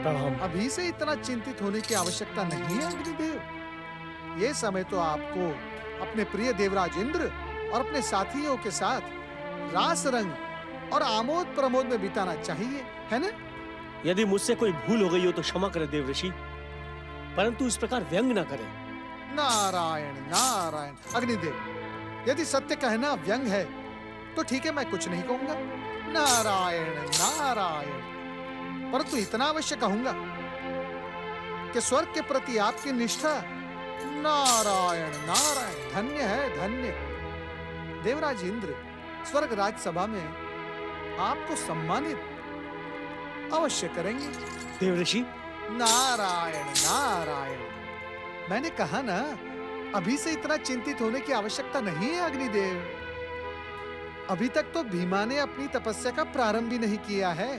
प्रणाम। अभी से इतना चिंतित होने की आवश्यकता नहीं है अग्निदेव। ये समय तो आपको अपने प्रिय देवराज इंद्र और अपने साथियों के साथ रास रंग और आमोद प्रमोद में बिताना चाहिए, है ना? यदि मुझसे कोई भूल हो गई हो तो क्षमा करें देव ऋषि, परंतु इस प्रकार व्यंग न करें। नारायण नारायण। अग्निदेव, यदि सत्य कहना व्यंग है तो ठीक है, मैं कुछ नहीं कहूंगा। नारायण नारायण। परंतु इतना अवश्य कहूंगा कि स्वर्ग के प्रति आपकी निष्ठा नारायण नारायण, धन्य है धन्य। देवराज इंद्र स्वर्ग राजसभा में आपको सम्मानित अवश्य करेंगे। देव ऋषि, नारायण नारायण। मैंने कहा ना, अभी से इतना चिंतित होने की आवश्यकता नहीं है अग्निदेव। अभी तक तो भीमा ने अपनी तपस्या का प्रारंभ भी नहीं किया है।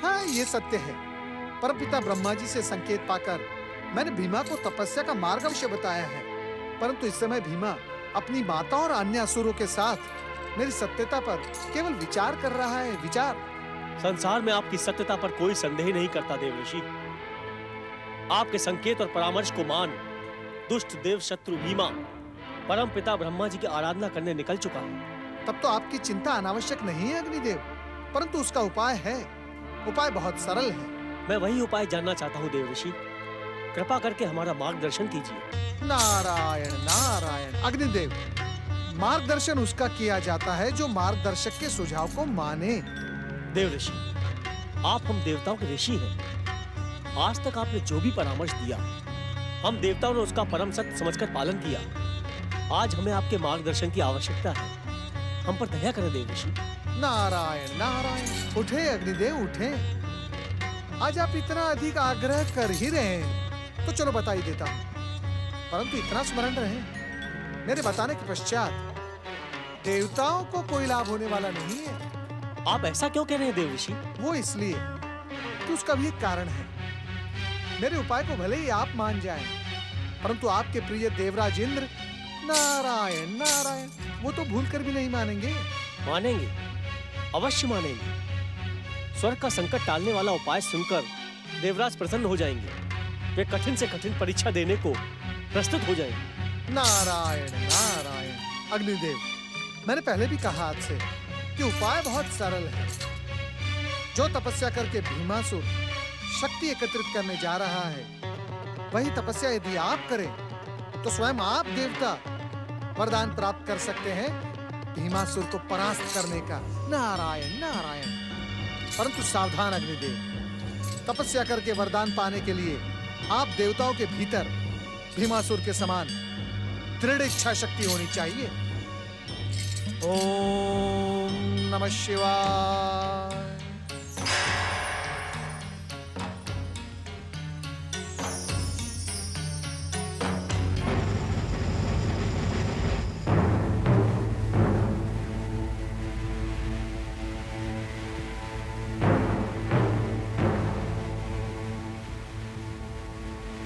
हाँ, ये सत्य है। परमपिता ब्रह्मा जी से संकेत पाकर मैंने भीमा को तपस्या का मार्ग अवश्य बताया है, परंतु इस समय भीमा अपनी माता और अन्य असुरों के साथ मेरी सत्यता पर केवल विचार कर रहा है, विचार। संसार में आपकी सत्यता पर कोई संदेह नहीं करता देव ऋषि। आपके संकेत और परामर्श को मान दुष्ट देव शत्रु भीमा परम पिता ब्रह्मा जी की आराधना करने निकल चुका है। तब तो आपकी चिंता अनावश्यक नहीं है अग्निदेव, परंतु उसका उपाय है। उपाय बहुत सरल है। मैं वही उपाय जानना चाहता हूँ देव ऋषि, कृपा करके हमारा मार्गदर्शन कीजिए। नारायण नारायण। अग्निदेव, मार्गदर्शन उसका किया जाता है जो मार्गदर्शक के सुझाव को माने। देव ऋषि, आप हम देवताओं के ऋषि हैं। आज तक आपने जो भी परामर्श दिया, हम देवताओं ने उसका परम सत्य समझकर पालन किया। आज हमें आपके मार्गदर्शन की आवश्यकता है। हम पर दया करें देव ऋषि। नारायण नारायण। उठे अग्निदेव उठे। आज आप इतना अधिक आग्रह कर ही रहे हैं तो चलो बता ही देता हूं, परंतु इतना स्मरण रहे, मेरे बताने के पश्चात देवताओं को कोई लाभ होने वाला नहीं है। आप ऐसा क्यों कह रहे हैं देव ऋषि? वो इसलिए कि उसका भी एक कारण है। मेरे उपाय को भले ही आप मान जाएं, परंतु आपके प्रिय देवराज इंद्र नारायण नारायण, वो तो भूल कर भी नहीं मानेंगे। मानेंगे, अवश्य मानेंगे। स्वर्ग का संकट टालने वाला उपाय सुनकर देवराज प्रसन्न हो जाएंगे। वे कठिन से कठिन परीक्षा देने को प्रस्तुत हो जाएंगे। नारायण नारायण। अग्निदेव, मैंने पहले भी कहा आपसे कि उपाय बहुत सरल है। जो तपस्या करके भीमासुर शक्ति एकत्रित करने जा रहा है, वही तपस्या यदि आप करें तो स्वयं आप देवता वरदान प्राप्त कर सकते हैं भीमासुर को परास्त करने का। नारायण नारायण। परंतु सावधान अग्निदेव, तपस्या करके वरदान पाने के लिए आप देवताओं के भीतर भीमासुर के समान दृढ़ इच्छा शक्ति होनी चाहिए। ओम नमः शिवाय।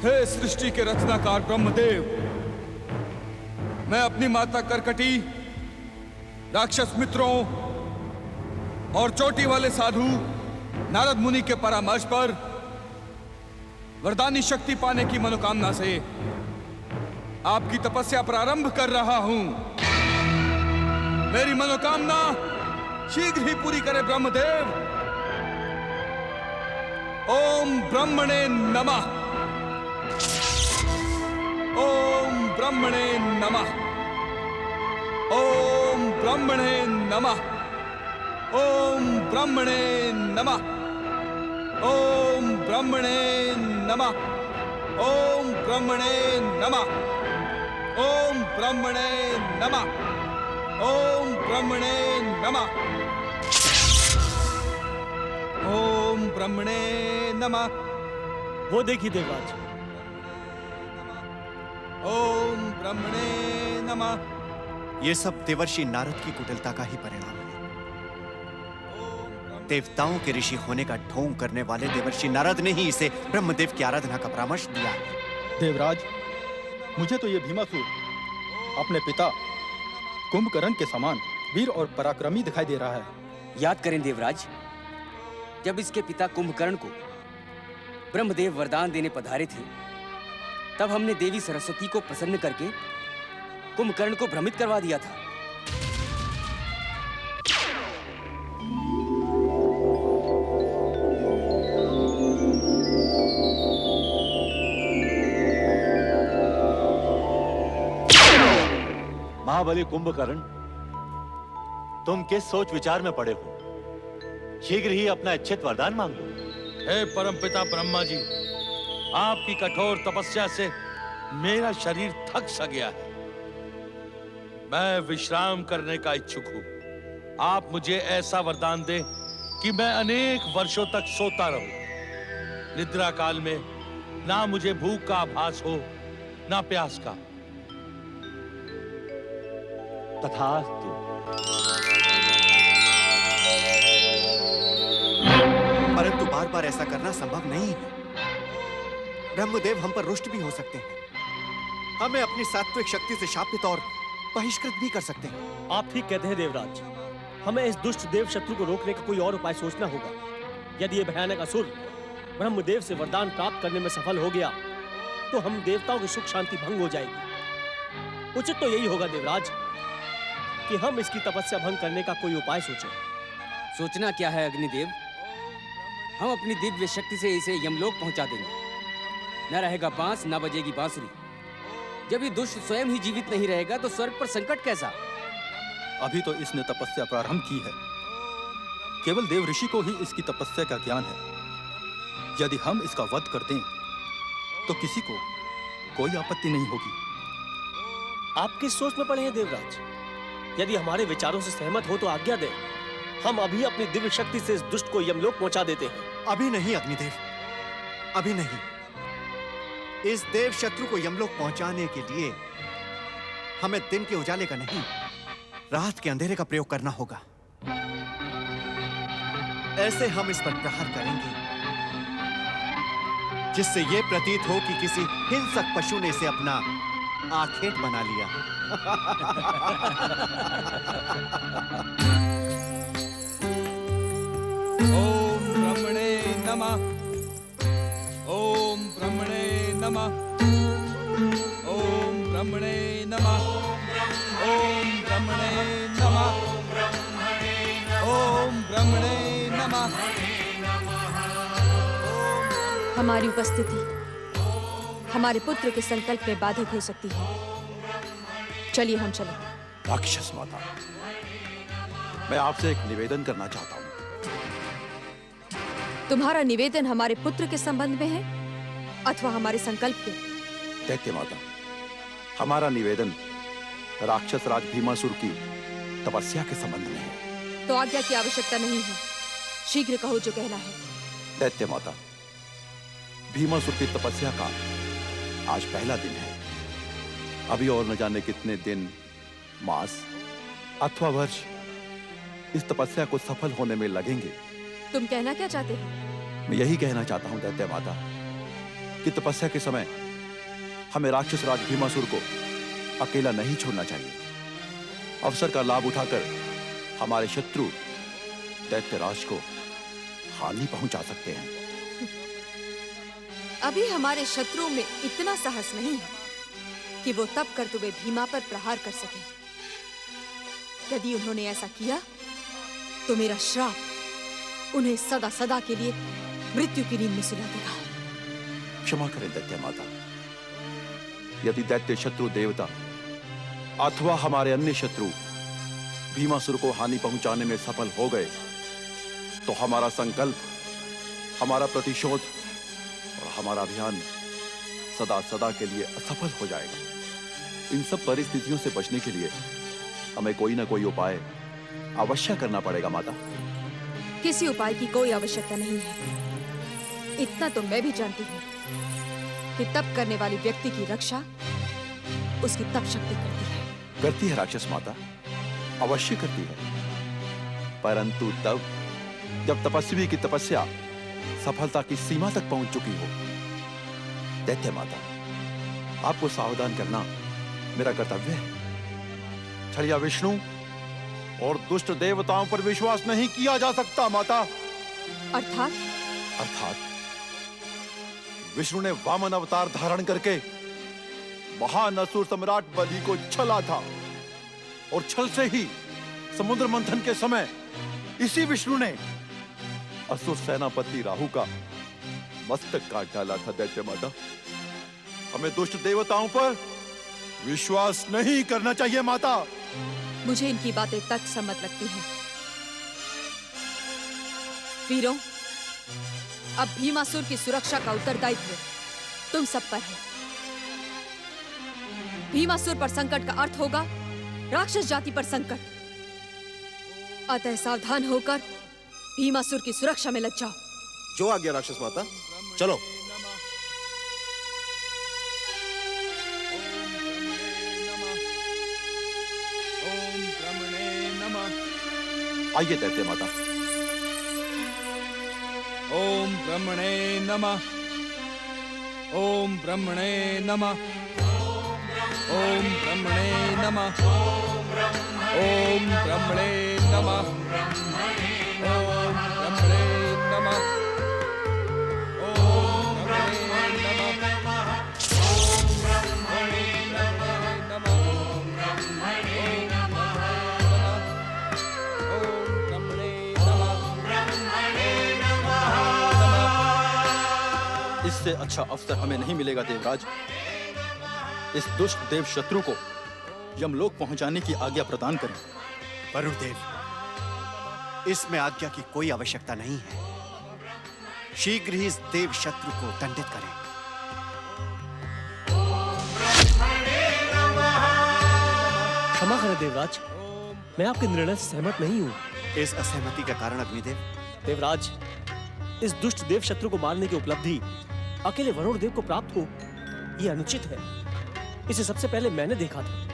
हे सृष्टि के रचनाकार ब्रह्मदेव, मैं अपनी माता करकटी, राक्षस मित्रों और चोटी वाले साधु नारद मुनि के परामर्श पर वरदानी शक्ति पाने की मनोकामना से आपकी तपस्या प्रारंभ कर रहा हूं। मेरी मनोकामना शीघ्र ही पूरी करे ब्रह्मदेव। ओम ब्रह्मणे नमः। ओम ब्रह्मणे नमः। ओम ब्रह्मणे नमः। ओम ब्रह्मणे नमः। ओम ब्रह्मणे नमः। ओम ब्रह्मणे नमः। ओम ब्रह्मणे नमः। ओम ब्रह्मणे नमः। ओम ब्रह्मणे नमः। वो देखिए देवराज। ओम ब्रह्मणे नमः। ये सब देवर्षि नारद की कुटिलता का ही परिणाम है। देवताओं के ऋषि होने का ढोंग करने वाले देवर्षि नारद ने ही इसे ब्रह्मदेव की आराधना का परामर्श दिया है। देवराज, मुझे तो ये भीमासुर अपने पिता कुंभकर्ण के समान वीर और पराक्रमी दिखाई दे रहा है। याद करें देवराज, जब इसके पिता कुंभकर्ण को ब्रह्मदेव वरदान देने पधारे थे, तब हमने देवी सरस्वती को प्रसन्न करके कुंभकर्ण को भ्रमित करवा दिया था। महाबली कुंभकर्ण, तुम किस सोच विचार में पड़े हो? शीघ्र ही अपना इच्छित वरदान मांग लो। हे परमपिता ब्रह्मा जी, आपकी कठोर तपस्या से मेरा शरीर थक सा गया है। मैं विश्राम करने का इच्छुक हूं। आप मुझे ऐसा वरदान दें कि मैं अनेक वर्षों तक सोता रहूं। निद्रा काल में ना मुझे भूख का आभास हो, ना प्यास का। तथास्तु। परंतु बार बार ऐसा करना संभव नहीं है। ब्रह्मदेव हम पर रुष्ट भी हो सकते हैं, हमें अपनी सात्विक शक्ति से शापित और बहिष्कृत भी कर सकते हैं। आप ठीक कहते हैं देवराज, हमें इस दुष्ट देव शत्रु को रोकने का कोई और उपाय सोचना होगा। यदि ये भयानक असुर ब्रह्मदेव से वरदान प्राप्त करने में सफल हो गया तो हम देवताओं की सुख शांति भंग हो जाएगी। उचित तो यही होगा देवराज कि हम इसकी तपस्या भंग करने का कोई उपाय सोचें। सोचना क्या है अग्निदेव, हम अपनी दिव्य शक्ति से इसे यमलोक पहुंचा देंगे। न रहेगा बांस, न बजेगी बांसुरी। जब ये दुष्ट स्वयं ही जीवित नहीं रहेगा तो स्वर्ग पर संकट कैसा? अभी तो इसने तपस्या प्रारंभ की है, केवल देव ऋषि को ही इसकी तपस्या का ज्ञान है। यदि हम इसका वध कर दें तो किसी को कोई आपत्ति नहीं होगी। आप किस सोच में पड़े हैं देवराज? यदि हमारे विचारों से सहमत हो तो आज्ञा दें, हम अभी अपनी दिव्य शक्ति से इस दुष्ट को यमलोक पहुंचा देते हैं। अभी नहीं अग्निदेव, अभी नहीं। इस देव शत्रु को यमलोक पहुंचाने के लिए हमें दिन के उजाले का नहीं, रात के अंधेरे का प्रयोग करना होगा। ऐसे हम इस पर प्रहार करेंगे जिससे यह प्रतीत हो कि किसी हिंसक पशु ने इसे अपना आखेट बना लिया। ओम ब्रह्मणे नमः। ओम ब्रह्मणे नमः। ओम ब्रह्मणे नमः। ओम ब्रह्मणे नमः। ओम ब्रह्मणे नमः। हमारी उपस्थिति हमारे पुत्र के संकल्प में बाधक हो सकती है। चलिए हम चलें। राक्षस माता, मैं आपसे एक निवेदन करना चाहता हूँ। तुम्हारा निवेदन हमारे पुत्र के संबंध में है अथवा हमारे संकल्प के? दैत्य माता, हमारा निवेदन राक्षस राज भीमासुर की तपस्या के संबंध में है। तो आज्ञा की आवश्यकता नहीं है, शीघ्र कहो जो कहना है। दैत्य माता, भीमासुर की तपस्या का आज पहला दिन है। अभी और न जाने कितने दिन, मास अथवा वर्ष इस तपस्या को सफल होने में लगेंगे। तुम कहना क्या चाहते हो? मैं यही कहना चाहता हूं दैत्य माता कि तपस्या के समय हमें राक्षस राज भीमासुर को अकेला नहीं छोड़ना चाहिए। अवसर का लाभ उठाकर हमारे शत्रु दैत्यराज को हानि पहुंचा सकते हैं। अभी हमारे शत्रुओं में इतना साहस नहीं है कि वो तब कर तुम्हें भीमा पर प्रहार कर सके। यदि उन्होंने ऐसा किया तो मेरा श्राप उन्हें सदा सदा के लिए मृत्यु की नींद में सुला देगा। क्षमा करें दैत्य माता, यदि दैत्य शत्रु देवता अथवा हमारे अन्य शत्रु भीमासुर को हानि पहुंचाने में सफल हो गए तो हमारा संकल्प, हमारा प्रतिशोध और हमारा अभियान सदा सदा के लिए असफल हो जाएगा। इन सब परिस्थितियों से बचने के लिए हमें कोई ना कोई उपाय अवश्य करना पड़ेगा माता। किसी उपाय की कोई आवश्यकता नहीं है। इतना तो मैं भी जानती हूँ कि तप करने वाले व्यक्ति की रक्षा उसकी तप शक्ति करती है। करती है राक्षस माता, अवश्य करती है, परंतु तब जब तपस्वी की तपस्या सफलता की सीमा तक पहुंच चुकी हो। दैत्य माता, आपको सावधान करना मेरा कर्तव्य है। छलिया विष्णु और दुष्ट देवताओं पर विश्वास नहीं किया जा सकता माता। अर्थात विष्णु ने वामन अवतार धारण करके महान असुर सम्राट बलि को छला था और छल से ही समुद्र मंथन के समय इसी विष्णु ने असुर सेनापति राहु का मस्तक काट डाला था। दैत्य माता, हमें दुष्ट देवताओं पर विश्वास नहीं करना चाहिए माता। मुझे इनकी बातें तत्सम्मत लगती हैं। वीरों, अब भीमासुर की सुरक्षा का उत्तरदायित्व तुम सब पर है। भीमासुर पर संकट का अर्थ होगा राक्षस जाति पर संकट। अतः सावधान होकर भीमासुर की सुरक्षा में लग जाओ। जो आज्ञा राक्षस माता, चलो। आइए दैत्य माता। ओम ब्रह्मणे नमः। ओम ब्रह्मणे नमः। ओम ब्रह्मणे नमः। ओम ब्रह्मणे नमः। ओम ब्रह्मणे नमः। ओम ब्रह्मणे नमः। इससे अच्छा अवसर हमें नहीं मिलेगा देवराज। इस दुष्ट देव शत्रु को यमलोक पहुंचाने की आज्ञा प्रदान करें। वरुण देव, इसमें आज्ञा की कोई आवश्यकता नहीं है। शीघ्र ही इस देव शत्रु को दंडित करें। क्षमा करें देवराज, मैं आपके निर्णय से सहमत नहीं हूँ। इस असहमति का कारण अग्निदेव? देवराज, इस दुष्ट देव शत्रु को मारने की उपलब्धि अकेले वरुण देव को प्राप्त हो, यह अनुचित है। इसे सबसे पहले मैंने देखा था,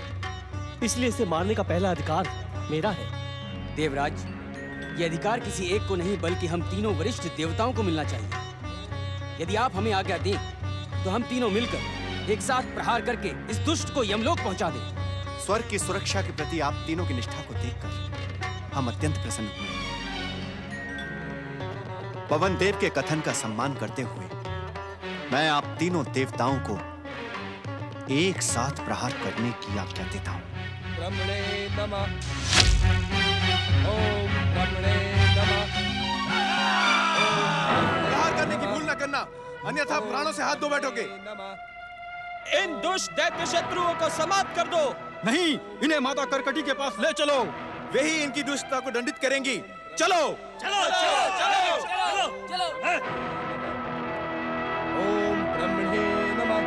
इसलिए इसे मारने का पहला अधिकार मेरा है। देवराज, ये अधिकार किसी एक को नहीं बल्कि हम तीनों वरिष्ठ देवताओं को मिलना चाहिए। यदि आप हमें आज्ञा दें तो हम तीनों मिलकर एक साथ प्रहार करके इस दुष्ट को यमलोक पहुंचा दें। स्वर्ग की सुरक्षा के प्रति आप तीनों की निष्ठा को देखकर हम अत्यंत प्रसन्न हुए। पवन देव के कथन का सम्मान करते हुए मैं आप तीनों देवताओं को एक साथ प्रहार करने की आज्ञा देता हूं। ब्रह्मणे नमः। ओम ब्रह्मणे नमः। प्रहार करने की भूल न करना, अन्यथा प्राणों से हाथ धो बैठोगे। इन दुष्ट दैत्य शत्रुओं को समाप्त कर दो। नहीं, इन्हें माता करकटी के पास ले चलो। वे ही इनकी दुष्टता को दंडित करेंगी। चलो चलो चलो चलो चलो चलो। ओम ब्रह्मणे नमः।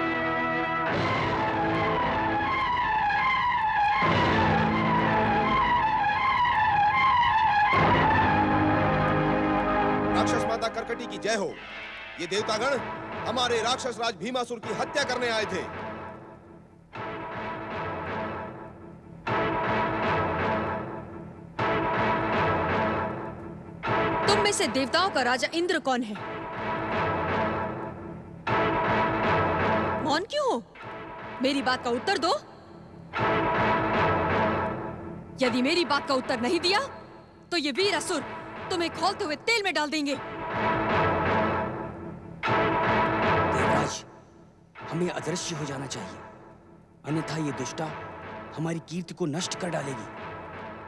राक्षस माता करकटी की जय हो। ये देवतागण हमारे राक्षस राज भीमासुर की हत्या करने आए थे। तुम में से देवताओं का राजा इंद्र कौन है? मौन क्यों हो? मेरी बात का उत्तर दो। यदि मेरी बात का उत्तर नहीं दिया तो ये वीर असुर तुम्हें खौलते हुए तेल में डाल देंगे। देवराज, हमें अदृश्य हो जाना चाहिए, अन्यथा ये दुष्टा हमारी कीर्ति को नष्ट कर डालेगी।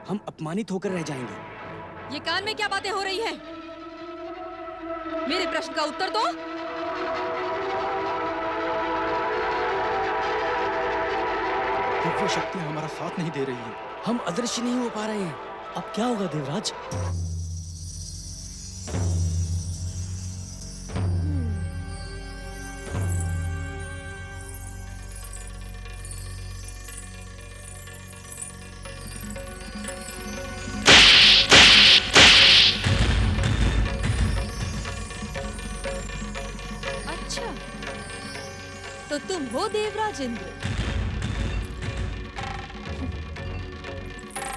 हम अपमानित होकर रह जाएंगे। ये कान में क्या बातें हो रही हैं? मेरे प्रश्न का उत्तर दो। दिव्य शक्ति हमारा साथ नहीं दे रही है। हम अदृश्य नहीं हो पा रहे हैं। अब क्या होगा देवराज? अच्छा, तो तुम हो देवराज इंद्र।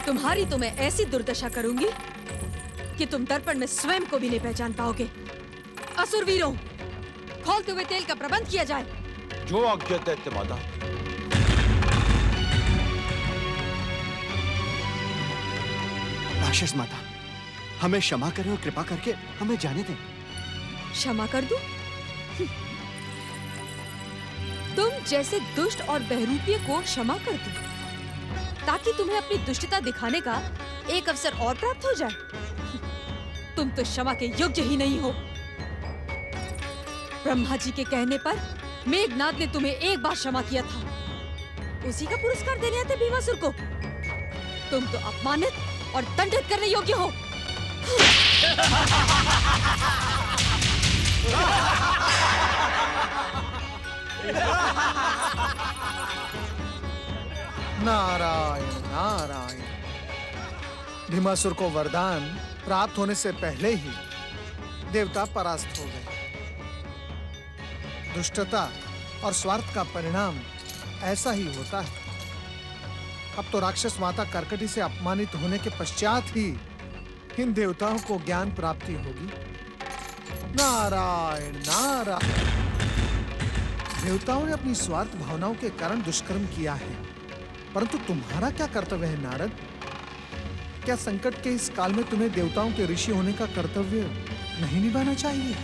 तुम्हारी तो मैं ऐसी दुर्दशा करूंगी कि तुम दर्पण में स्वयं को भी नहीं पहचान पाओगे। असुर वीरों, खौलते हुए तेल का प्रबंध किया जाए। जो आज्ञा दैत्य माता। राक्षस माता, हमें क्षमा करें और कृपा करके हमें जाने दें। क्षमा कर दूं? तुम जैसे दुष्ट और बहरूपिये को क्षमा कर दो, ताकि तुम्हें अपनी दुष्टता दिखाने का एक अवसर और प्राप्त हो जाए। तुम तो क्षमा के योग्य ही नहीं हो। ब्रह्मा जी के कहने पर मेघनाद ने तुम्हें एक बार क्षमा किया था, उसी का पुरस्कार देने आते भीमासुर को। तुम तो अपमानित और दंडित करने योग्य हो। नारायण नारायण। भीमासुर को वरदान प्राप्त होने से पहले ही देवता परास्त हो गए। दुष्टता और स्वार्थ का परिणाम ऐसा ही होता है। अब तो राक्षस माता कर्कटी से अपमानित होने के पश्चात ही इन देवताओं को ज्ञान प्राप्ति होगी। नारायण नारायण। देवताओं ने अपनी स्वार्थ भावनाओं के कारण दुष्कर्म किया है, परंतु तुम्हारा क्या कर्तव्य है नारद? क्या संकट के इस काल में तुम्हें देवताओं के ऋषि होने का कर्तव्य नहीं निभाना चाहिए?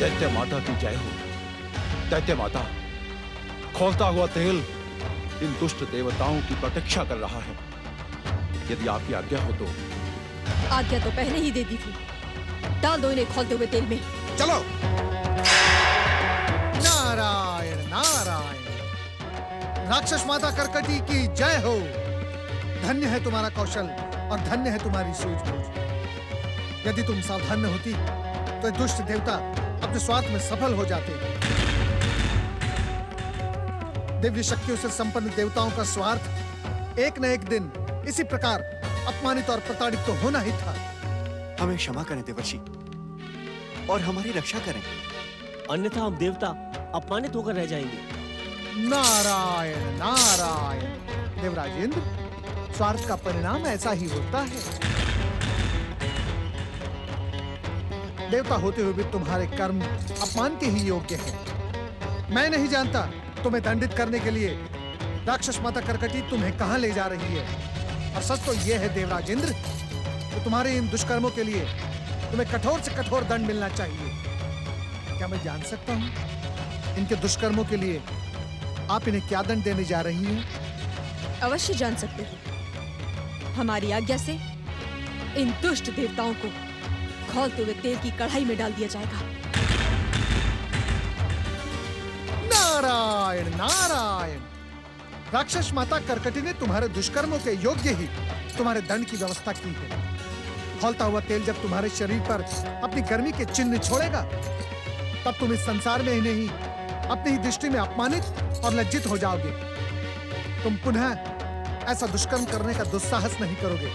दैत्य माता की जय हो। दैत्य माता, खौलता हुआ तेल इन दुष्ट देवताओं की प्रतीक्षा कर रहा है। यदि आपकी आज्ञा हो तो। आज्ञा तो पहले ही दे दी थी। डाल दो इन्हें खौलते हुए तेल में। चलो। नारायण नारायण। राक्षस माता कर्कटी की जय हो। धन्य है तुम्हारा कौशल और धन्य है तुम्हारी सूझबूझ। यदि तुम सावधान न होती तो ये दुष्ट देवता अपने स्वार्थ में सफल हो जाते। दिव्य शक्तियों से संपन्न देवताओं का स्वार्थ एक न एक दिन इसी प्रकार अपमानित और प्रताड़ित तो होना ही था। हमें क्षमा करें देवर्षि और हमारी रक्षा करें, अन्यथा हम देवता अपमानित होकर रह जाएंगे। नारायण नारायण। देवराजेंद्र, स्वार्थ का परिणाम ऐसा ही होता है। देवता होते हुए भी तुम्हारे कर्म अपमान के ही योग्य हैं। मैं नहीं जानता तुम्हें दंडित करने के लिए राक्षस माता कर्कटी तुम्हें कहां ले जा रही है। और सच तो यह है देवराजेंद्र, तो तुम्हारे इन दुष्कर्मों के लिए तुम्हें कठोर से कठोर दंड मिलना चाहिए। क्या मैं जान सकता हूं इनके दुष्कर्मों के लिए आप इन्हें क्या दंड देने जा रही हैं? अवश्य जान सकते हो। हमारी आज्ञा से इन दुष्ट देवताओं को खौलते हुए तेल की कढ़ाई में डाल दिया जाएगा। नारायण नारायण। राक्षस माता कर्कटी ने तुम्हारे दुष्कर्मों के योग्य ही तुम्हारे दंड की व्यवस्था की है। खौलता हुआ तेल जब तुम्हारे शरीर पर अपनी गर्मी के चिन्ह छोड़ेगा, तब तुम इस संसार में ही नहीं अपनी ही दृष्टि में अपमानित और लज्जित हो जाओगे। तुम पुनः ऐसा दुष्कर्म करने का दुस्साहस नहीं करोगे।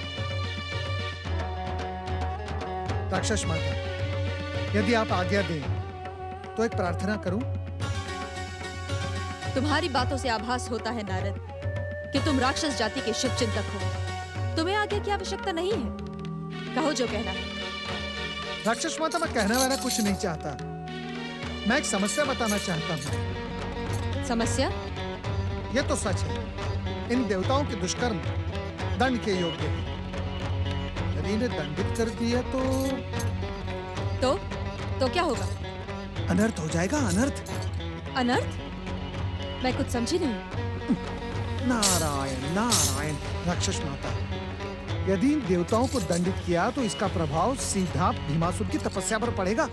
राक्षस माता, यदि आप आज्ञा दें तो एक प्रार्थना करूं? तुम्हारी बातों से आभास होता है नारद कि तुम राक्षस जाति के शुभ चिंतक हो। तुम्हें आज्ञा की आवश्यकता नहीं है। कहो जो कहना है। राक्षस माता, मैं कहने वाला कुछ नहीं चाहता। मैं एक समस्या बताना चाहता हूँ। समस्या? यह तो सच है, इन देवताओं के दुष्कर्म दंड के योग्य हैं। यदि इन्हें दंडित कर दिया तो क्या होगा? अनर्थ हो जाएगा। अनर्थ? अनर्थ? मैं कुछ समझी नहीं। नारायण नारायण। राक्षस माता, यदि इन देवताओं को दंडित किया तो इसका प्रभाव सीधा भीमासुर की तपस्या पर पड़ेगा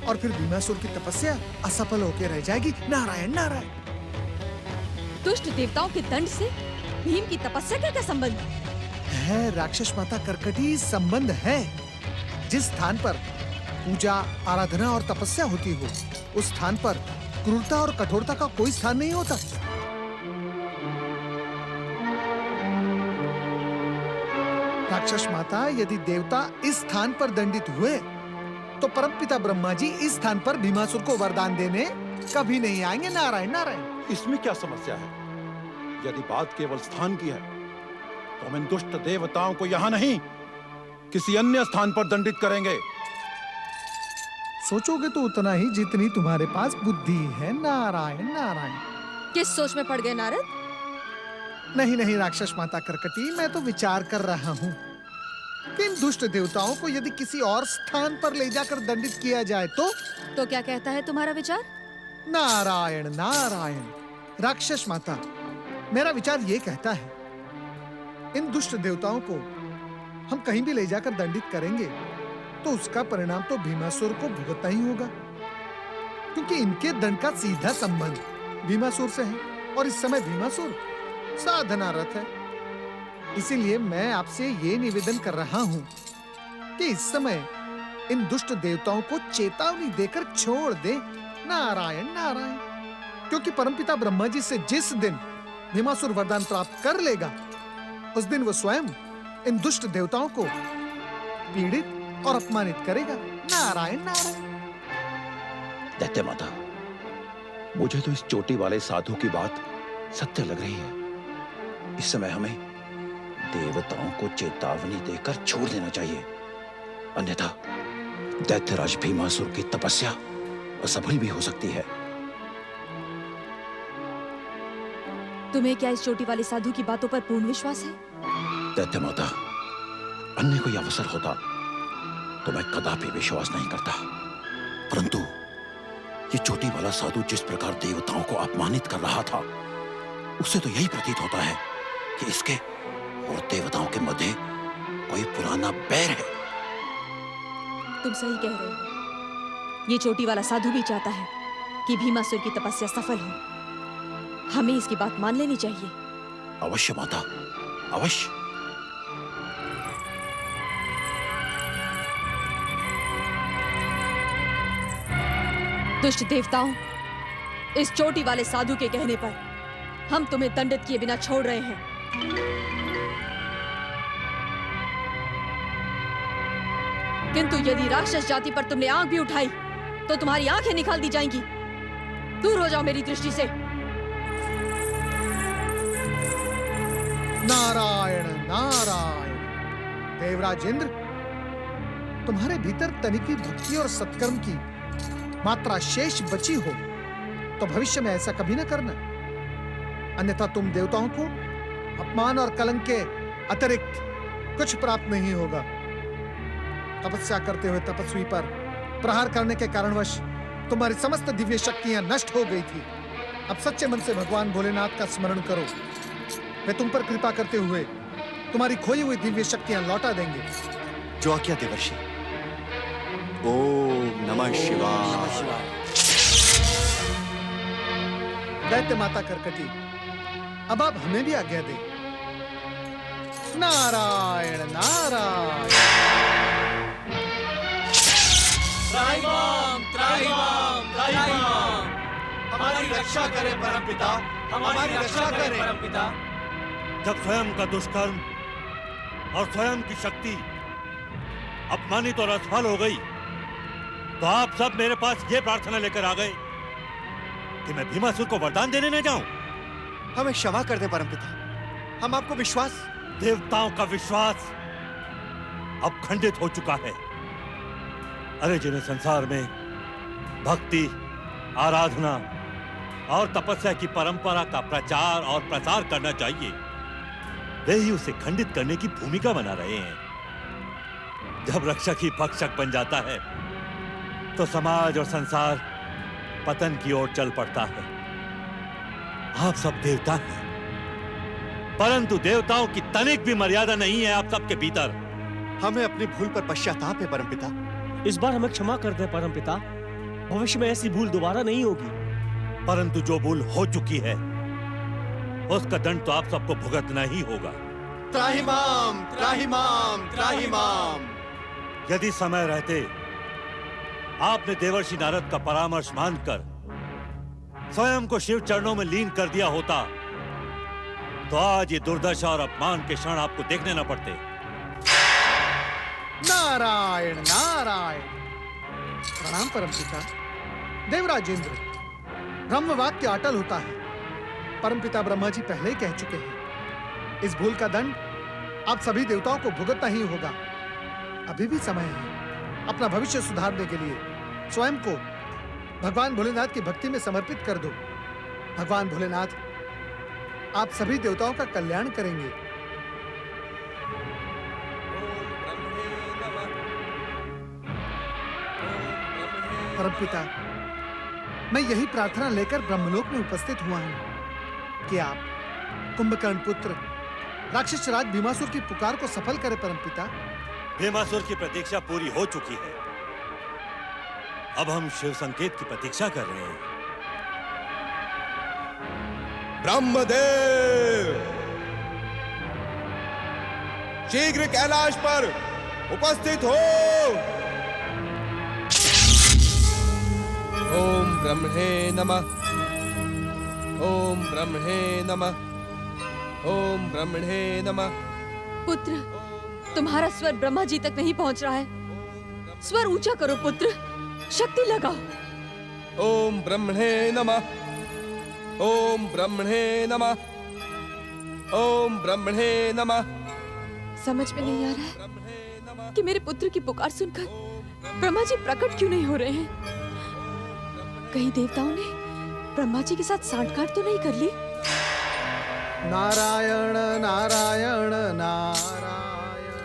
और फिर भीमासुर की तपस्या असफल होकर रह जाएगी। नारायण नारायण। दुष्ट देवताओं के दंड से भीम की तपस्या का क्या संबंध है? राक्षस माता कर्कटी, संबंध है। जिस स्थान पर पूजा, आराधना और तपस्या होती हो, उस स्थान पर क्रूरता और कठोरता का कोई स्थान नहीं होता। राक्षस माता, यदि देवता इस स्थान पर दंडित हुए तो परमपिता ब्रह्मा जी इस स्थान पर भीमासुर को वरदान देने कभी नहीं आएंगे। नारायण नारायण। इसमें क्या समस्या है? यदि बात केवल स्थान की है तो हम इन दुष्ट देवताओं को यहाँ नहीं, किसी अन्य स्थान पर दंडित करेंगे। सोचोगे तो उतना ही जितनी तुम्हारे पास बुद्धि है। नारायण नारायण। किस सोच में पड़ गए नारद? नहीं नहीं राक्षस माता कर्कटी, मैं तो विचार कर रहा हूँ कि इन दुष्ट देवताओं को यदि किसी और स्थान पर ले जाकर दंडित किया जाए तो क्या कहता है तुम्हारा विचार? नारायण नारायण। राक्षस माता, मेरा विचार ये कहता है, इन दुष्ट देवताओं को हम कहीं भी ले जाकर दंडित करेंगे तो उसका परिणाम तो भीमासुर को भुगतना ही होगा, क्योंकि इनके दंड का सीधा संबंध भीमासुर से है और इस समय भीमासुर साधनारत है। इसीलिए मैं आपसे ये निवेदन कर रहा हूं कि इस समय इन दुष्ट देवताओं को चेतावनी देकर छोड़ दे। नारायण नारायण। क्योंकि परमपिता ब्रह्मा जी से जिस दिन भीमासुर वरदान प्राप्त कर लेगा, उस दिन वो स्वयं इन दुष्ट देवताओं को पीड़ित और अपमानित करेगा। नारायण नारायण। दैत्य माता, मुझे तो इस चोटी वाले साधु की बात सत्य लग रही है। इस समय हमें देवताओं को चेतावनी देकर छोड़ देना चाहिए, अन्यथा दैत्यराज भीमासुर की तपस्या असफल भी हो सकती है। तुम्हें क्या इस चोटी वाले साधु की बातों पर पूर्ण विश्वास है? दैत्य माता, अन्य कोई अवसर होता तो मैं कदापि विश्वास नहीं करता, परंतु ये चोटी वाला साधु जिस प्रकार देवताओं को अपमानित कर रहा था, उससे तो यही प्रतीत होता है कि इसके और देवताओं के मध्य कोई पुराना बैर है। तुम सही कह रहे हो। ये चोटी वाला साधु भी चाहता है कि भीमासुर की तपस्या सफल हो। हमें इसकी बात मान लेनी चाहिए। अवश्य माता, अवश्य। दुष्ट देवताओं, इस चोटी वाले साधु के कहने पर हम तुम्हें दंडित किए बिना छोड़ रहे हैं। किंतु यदि राक्षस जाति पर तुमने आंख भी उठाई तो तुम्हारी आंखें निकाल दी जाएंगी। दूर हो जाओ मेरी दृष्टि से। नारायण नारायण। देवराज इंद्र, तुम्हारे भीतर तनिक भी भक्ति और सत्कर्म की मात्रा शेष बची हो तो भविष्य में ऐसा कभी न करना, अन्यथा तुम देवताओं को अपमान और कलंक के अतिरिक्त कुछ प्राप्त नहीं होगा। तपस्या करते हुए तपस्वी पर प्रहार करने के कारणवश तुम्हारी समस्त दिव्य शक्तियां नष्ट हो गई थी। अब सच्चे मन से भगवान भोलेनाथ का स्मरण करो, वे तुम पर कृपा करते हुए तुम्हारी खोई हुई दिव्य शक्तियां लौटा देंगे। जो आज्ञा देवर्षि। ओम नमः शिवाय। दैत्य माता कर्कटी, अब आप हमें भी आज्ञा दे। नारायण नारायण। त्राहिमाम, त्राहिमाम, त्राहिमाम। हमारी रक्षा करे परमपिता, हमारी रक्षा करे परमपिता। जब स्वयं का दुष्कर्म और स्वयं की शक्ति अपमानित और असफल हो गई, तो आप सब मेरे पास ये प्रार्थना लेकर आ गए कि मैं भीमासुर को वरदान देने न जाऊं। हमें क्षमा कर दे परमपिता, हम आपको विश्वास। देवताओं का विश्वास अब खंडित हो चुका है। अरे जिन्हें संसार में भक्ति, आराधना और तपस्या की परंपरा का प्रचार और प्रसार करना चाहिए, वे ही उसे खंडित करने की भूमिका बना रहे हैं। जब रक्षक ही भक्षक बन जाता है तो समाज और संसार पतन की ओर चल पड़ता है। आप सब देवता हैं, परंतु देवताओं की तनिक भी मर्यादा नहीं है आप सबके भीतर। हमें अपनी भूल पर पश्चाताप है परमपिता। इस बार हमें क्षमा कर दे परमपिता, भविष्य में ऐसी भूल दोबारा नहीं होगी। परंतु जो भूल हो चुकी है उसका दंड तो आप सबको भुगतना ही होगा। त्राहिमाम, त्राहिमाम, त्राहिमाम। यदि समय रहते आपने देवर्षि नारद का परामर्श मानकर स्वयं को शिव चरणों में लीन कर दिया होता, तो आज ये दुर्दशा और अपमान के क्षण आपको देखने न पड़ते। नारायण नारायण। प्रणाम परमपिता। देवराज इंद्र, ब्रह्म वाक्य अटल होता है। परमपिता ब्रह्मा जी पहले ही कह चुके हैं, इस भूल का दंड आप सभी देवताओं को भुगतना ही होगा। अभी भी समय है अपना भविष्य सुधारने के लिए। स्वयं को भगवान भोलेनाथ की भक्ति में समर्पित कर दो। भगवान भोलेनाथ आप सभी देवताओं का कल्याण करेंगे। परमपिता, मैं यही प्रार्थना लेकर ब्रह्मलोक में उपस्थित हुआ हूं कि आप कुंभकर्ण पुत्र राक्षस राज भीमासुर की पुकार को सफल करें। परमपिता, भीमासुर की प्रतीक्षा पूरी हो चुकी है। अब हम शिव संकेत की प्रतीक्षा कर रहे हैं। ब्रह्मदेव शीघ्र कैलाश पर उपस्थित हो। ओम ब्रह्मणे नमः। ओम ब्रह्मणे नमः। ओम ब्रह्मणे नमः। पुत्र, तुम्हारा स्वर ब्रह्मा जी तक नहीं पहुंच रहा है। स्वर ऊंचा करो पुत्र, शक्ति लगाओ। ओम ब्रह्मणे नमः। ओम ब्रह्मणे नमः। ओम ब्रह्मणे नमः। समझ में नहीं आ रहा है कि मेरे पुत्र की पुकार सुनकर ब्रह्मा जी प्रकट क्यों नहीं हो रहे हैं। कहीं देवताओं ने ब्रह्मा जी के साथ सांठगांठ तो नहीं कर ली। नारायण नारायण नारायण,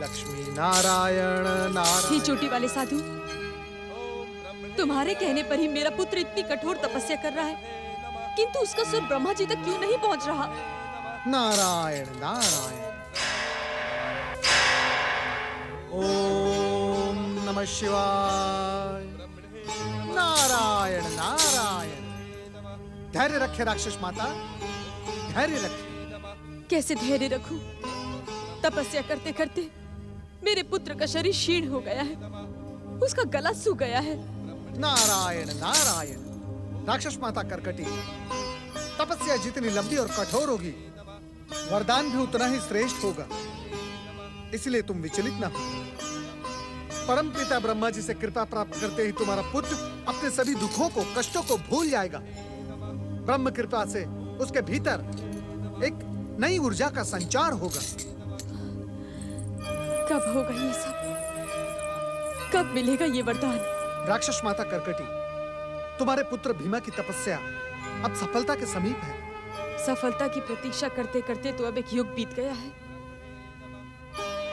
लक्ष्मी नारायण नारायण। हे चोटी वाले साधु, तुम्हारे कहने पर ही मेरा पुत्र इतनी कठोर तपस्या कर रहा है, किंतु उसका सुर ब्रह्मा जी तक क्यों नहीं पहुंच रहा। नारायण नारायण। ओम नमः शिवाय। नारायण नारायण। धैर्य रखे राक्षस माता, धैर्य रखे। कैसे धैर्य रखूं? तपस्या करते करते मेरे पुत्र का शरीर क्षीण हो गया है, उसका गला सूख गया है। नारायण नारायण। राक्षस माता कर्कटी, तपस्या जितनी लंबी और कठोर होगी, वरदान भी उतना ही श्रेष्ठ होगा। इसलिए तुम विचलित ना हो। परम पिता ब्रह्मा जी से कृपा प्राप्त करते ही तुम्हारा पुत्र अपने सभी दुखों को, कष्टों को भूल जाएगा। ब्रह्म कृपा से उसके भीतर एक नई ऊर्जा का संचार होगा। कब होगा ये सब? कब मिलेगा ये वरदान? राक्षस माता कर्कटी, तुम्हारे पुत्र भीमा की तपस्या अब सफलता के समीप है। सफलता की प्रतीक्षा करते करते तो अब एक युग बीत गया है।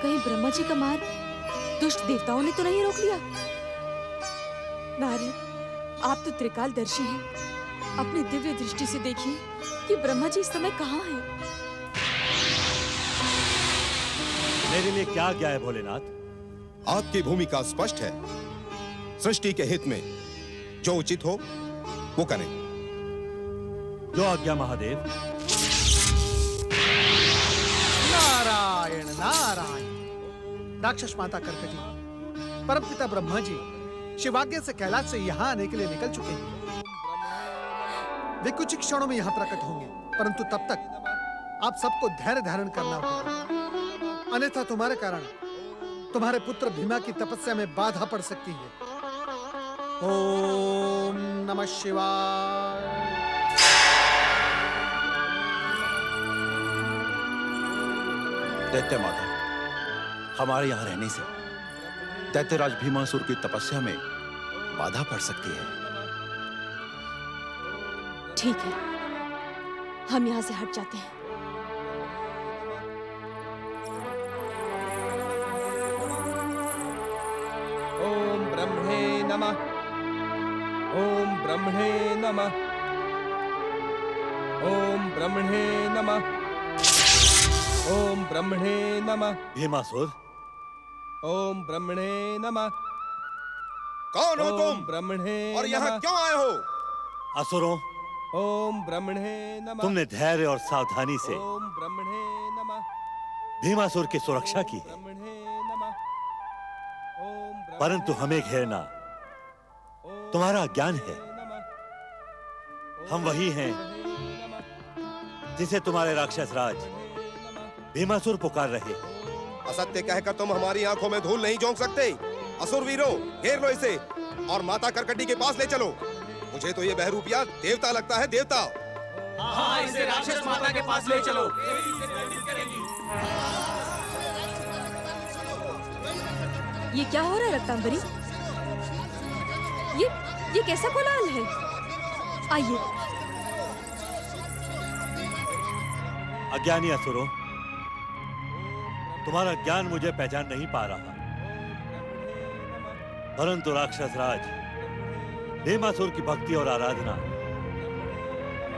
कहीं ब्रह्मा जी का मार्ग दुष्ट देवताओं ने तो नहीं रोक लिया? नारद, आप तो त्रिकालदर्शी हैं। अपनी दिव्य दृष्टि से देखिए कि ब्रह्मा जी इस समय कहाँ हैं। मेरे लिए क्या आज्ञा है भोलेनाथ? आपकी भूमिका स्पष्ट है। सृष्टि के हित में जो उचित हो वो करें। जो आज्ञा महादेव। नारायण नारायण। राक्षस माता कर्कटी, परमपिता ब्रह्मा जी शिवाज्ञा से कैलाश से यहाँ आने के लिए निकल चुके हैं। वे कुछ क्षणों में यहाँ प्रकट होंगे, परंतु तब तक आप सबको धैर्य धारण करना होगा, अन्यथा तुम्हारे कारण तुम्हारे पुत्र भीमा की तपस्या में बाधा पड़ सकती है। ओम नमः शिवाय। दैत्य माता, हमारे यहाँ रहने से दैत्यराज भीमासुर की तपस्या में बाधा पड़ सकती है। ठीक है, हम यहाँ से हट जाते हैं। ओम ब्रह्मणे नमः। ओम ब्रह्मणे नमः। ओम ब्रह्मणे नमः। ओम ब्रह्मणे नमः। भीमासुर, ओम ब्रह्मणे नमः। कौन हो तुम? ब्रह्मणे और यहाँ क्यों आए हो? असुरों, ओम ब्रह्मणे नमः। तुमने धैर्य और सावधानी से ओम ब्रह्मणे नमः। भीमासुर की सुरक्षा की है, ब्रह्मणे नमः। ओम ब्रह्मणे परंतु हमें घेरना तुम्हारा ज्ञान है। हम वही हैं जिसे तुम्हारे राक्षस राज भीमासुर पुकार रहे। असत्य कहकर तुम हमारी आंखों में धूल नहीं झोंक सकते। असुर वीरों, घेर लो इसे और माता कर्कटी के पास ले चलो। मुझे तो ये बहरूपिया देवता लगता है, देवता। हाँ, इसे राक्षस माता के पास ले चलो। ये क्या हो रहा है रक्तांबरी? ये कैसा कोलाहल है? आइए, अज्ञानी असुरों, तुम्हारा ज्ञान मुझे पहचान नहीं पा रहा, परंतु राक्षस राज भीमासुर की भक्ति और आराधना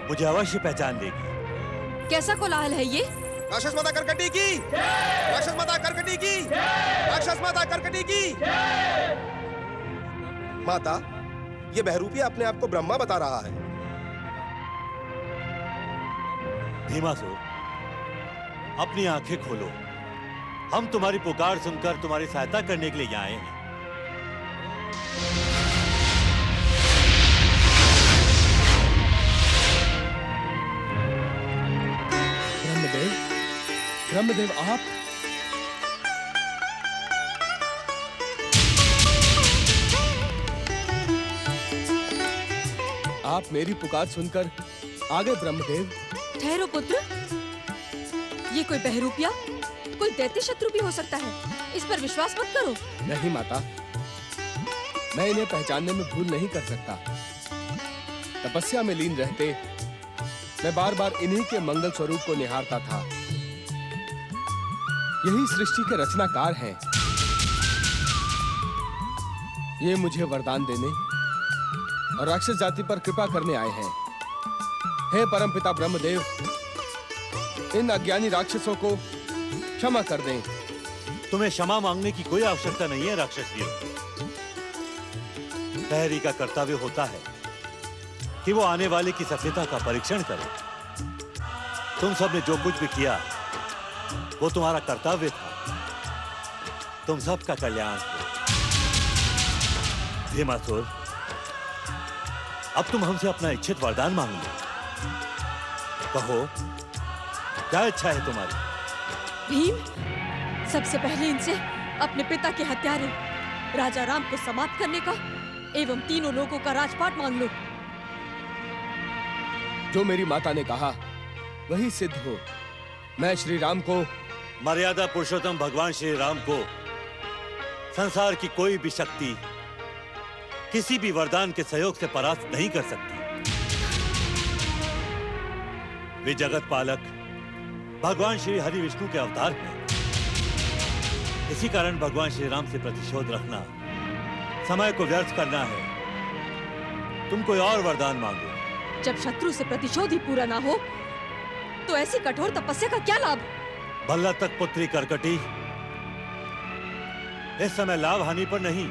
मुझे अवश्य पहचान लेगी। कैसा कोलाहल है ये? राक्षस माता करकटी की, राक्षस माता करकटी की, राक्षस माता करकटी की। माता, ये बहरूपिया अपने आप को ब्रह्मा बता रहा है। भीमासुर, अपनी आंखें खोलो। हम तुम्हारी पुकार सुनकर तुम्हारी सहायता करने के लिए यहाँ आए हैं। ब्रह्मदेव, ब्रह्मदेव आप? आप मेरी पुकार सुनकर आ गए ब्रह्मदेव। ठहरो पुत्र, ये कोई बहरूपिया, कोई दैत्य शत्रु भी हो सकता है। इस पर विश्वास मत करो। नहीं माता, मैं इन्हें पहचानने में भूल नहीं कर सकता। तपस्या में लीन रहते मैं बार बार इन्हीं के मंगल स्वरूप को निहारता था। यही सृष्टि के रचनाकार हैं। ये मुझे वरदान देने और राक्षस जाति पर कृपा करने आए हैं। हे परमपिता ब्रह्मदेव, इन अज्ञानी राक्षसों को क्षमा कर दें। तुम्हें क्षमा मांगने की कोई आवश्यकता नहीं है राक्षस वीर। प्रहरी का कर्तव्य होता है कि वो आने वाले की सभ्यता का परीक्षण करे। तुम सबने जो कुछ भी किया वो तुम्हारा कर्तव्य था। तुम सबका कल्याण हो। भीमासुर, अब तुम हमसे अपना इच्छित वरदान मांग लो। कहो, क्या इच्छा है तुम्हारी? भीम, सबसे पहले इनसे अपने पिता के हत्यारे राजा राम को समाप्त करने का एवं तीनों लोगों का राजपाट मांग लो। जो मेरी माता ने कहा वही सिद्ध हो। मैं श्री राम को, मर्यादा पुरुषोत्तम भगवान श्री राम को संसार की कोई भी शक्ति किसी भी वरदान के सहयोग से परास्त नहीं कर सकती। वे जगत पालक भगवान श्री हरि विष्णु के अवतार हैं। इसी कारण भगवान श्री राम से प्रतिशोध रखना समय को व्यर्थ करना है। तुम कोई और वरदान मांगो। जब शत्रु से प्रतिशोध ही पूरा ना हो तो ऐसी कठोर तपस्या का क्या लाभ? भल्ला तक पुत्री करकटी, इस समय लाभ हानि पर नहीं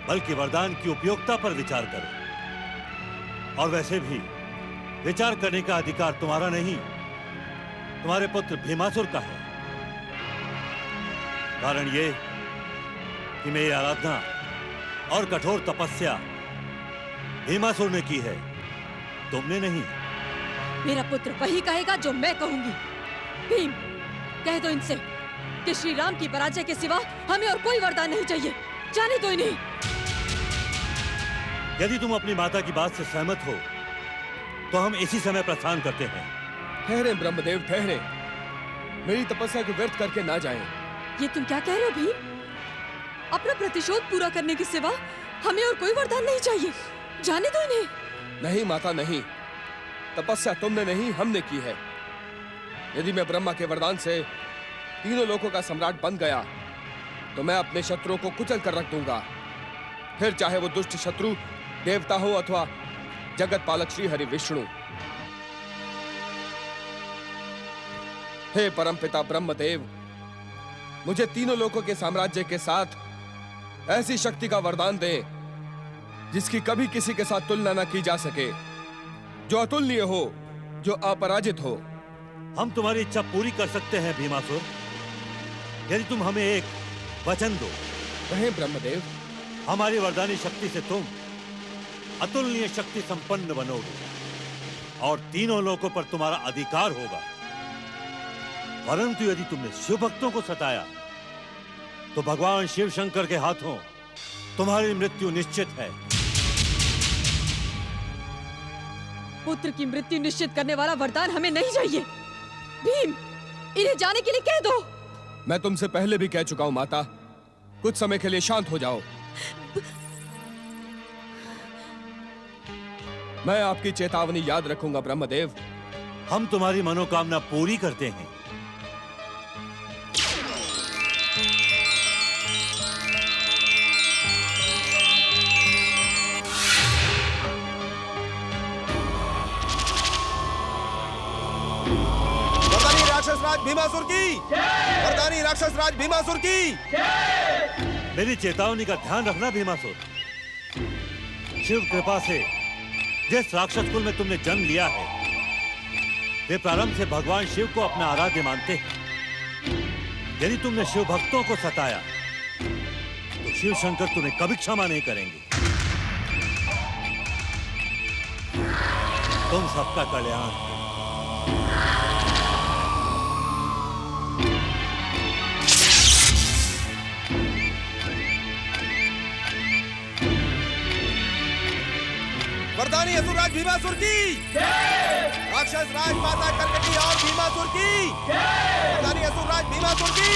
बल्कि वरदान की उपयोगिता पर विचार करो। और वैसे भी विचार करने का अधिकार तुम्हारा नहीं, तुम्हारे पुत्र भीमासुर का है। कारण ये कि मेरी आराधना और कठोर तपस्या भीमासुर ने की है, तुमने नहीं। मेरा पुत्र वही कहेगा जो मैं कहूंगी। भीम, कह दो इनसे कि श्री राम की पराजय के सिवा हमें और कोई वरदान नहीं चाहिए। जाने दो इन्हें। यदि तुम अपनी माता की बात से सहमत हो तो हम इसी समय प्रस्थान करते हैं। ठहरे ब्रह्मदेव, ठहरे। मेरी तपस्या को व्यर्थ करके ना जाएं। ये तुम क्या कह रहे हो भीम? अपना प्रतिशोध पूरा करने के सिवा हमें और कोई वरदान नहीं चाहिए। जाने दो इन्हें। नहीं माता, नहीं। तपस्या तुमने नहीं, हमने की है। यदि मैं ब्रह्मा के वरदान से तीनों लोकों का सम्राट बन गया तो मैं अपने शत्रुओं को कुचल कर रख दूंगा। फिर चाहे वो दुष्ट शत्रु देवता हो अथवा जगत पालक श्री हरि विष्णु। हे परमपिता ब्रह्मदेव, मुझे तीनों लोकों के साम्राज्य के साथ ऐसी शक्ति का वरदान दे जिसकी कभी किसी के साथ तुलना न की जा सके, जो अतुलनीय हो, जो अपराजित हो। हम तुम्हारी इच्छा पूरी कर सकते हैं भीमासुर, यदि तुम हमें एक वचन दो। कहें ब्रह्मदेव। हमारी वरदानी शक्ति से तुम अतुलनीय शक्ति संपन्न बनोगे और तीनों लोकों पर तुम्हारा अधिकार होगा। परंतु यदि तुमने शिव भक्तों को सताया तो भगवान शिव शंकर के हाथों तुम्हारी मृत्यु निश्चित है। पुत्र की मृत्यु निश्चित करने वाला वरदान हमें नहीं चाहिए। भीम, इन्हें जाने के लिए कह दो। मैं तुमसे पहले भी कह चुका हूं माता, कुछ समय के लिए शांत हो जाओ। मैं आपकी चेतावनी याद रखूंगा ब्रह्मदेव। हम तुम्हारी मनोकामना पूरी करते हैं। वरदानी राक्षस राज भीमासुर की, वरदानी राक्षस राज भीमासुर की। मेरी चेतावनी का ध्यान रखना भीमासुर। शिव कृपा से जिस राक्षस कुल में तुमने जन्म लिया है, वे प्रारंभ से भगवान शिव को अपना आराध्य मानते हैं। यदि तुमने शिव भक्तों को सताया तो शिव शंकर तुम्हें कभी क्षमा नहीं करेंगे। तुम सबका कल्याण। वरदानी असुरराज भीमासुर की, राक्षस राज माता करकटी और भीमासुर की, वरदानी असुरराज भीमासुर की।